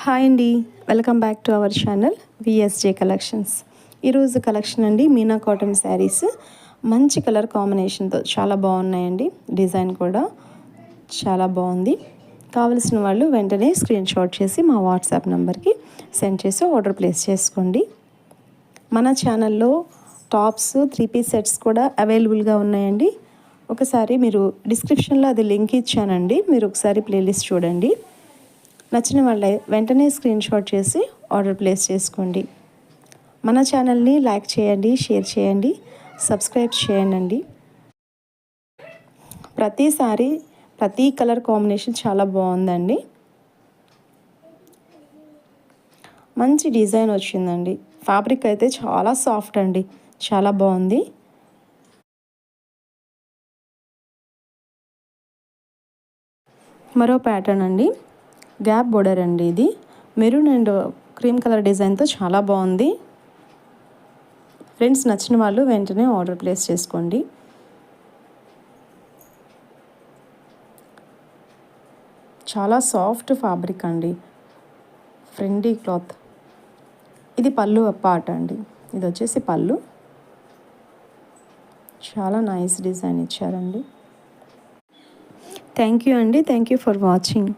Hi అండి, welcome back to our channel V S J collections. ఈరోజు collection అండి మీనా కాటన్ శారీస్. మంచి కలర్ కాంబినేషన్తో చాలా బాగున్నాయండి. డిజైన్ కూడా చాలా బాగుంది. కావలసిన వాళ్ళు వెంటనే స్క్రీన్ షాట్ చేసి మా వాట్సాప్ నెంబర్కి సెండ్ చేసి ఆర్డర్ ప్లేస్ చేసుకోండి. మన ఛానల్లో టాప్స్ 3 పీస్ సెట్స్ కూడా అవైలబుల్గా ఉన్నాయండి. ఒకసారి మీరు డిస్క్రిప్షన్లో అది లింక్ ఇచ్చానండి, మీరు ఒకసారి ప్లేలిస్ట్ చూడండి. నచ్చిన వాళ్ళ వెంటనే స్క్రీన్ షాట్ చేసి ఆర్డర్ ప్లేస్ చేసుకోండి. మన ఛానల్ని లైక్ చేయండి, షేర్ చేయండి, సబ్స్క్రైబ్ చేయండి. ప్రతిసారి ప్రతి కలర్ కాంబినేషన్ చాలా బాగుందండి. మంచి డిజైన్ వచ్చిందండి. ఫ్యాబ్రిక్ అయితే చాలా సాఫ్ట్ అండి, చాలా బాగుంది. మరో ప్యాటర్న్ అండి, గ్యాప్ బోర్డర్ అండి. ఇది మెరూన్ అండ్ క్రీమ్ కలర్ డిజైన్తో చాలా బాగుంది. ఫ్రెండ్స్, నచ్చిన వాళ్ళు వెంటనే ఆర్డర్ ప్లేస్ చేసుకోండి. చాలా సాఫ్ట్ ఫ్యాబ్రిక్ అండి, ఫ్రెండ్లీ క్లాత్. ఇది పళ్ళు పార్ట్ అండి, ఇది వచ్చేసి పళ్ళు. చాలా నైస్ డిజైన్ ఇచ్చారండి. థ్యాంక్ యూ అండి, థ్యాంక్ యూ ఫర్ వాచింగ్.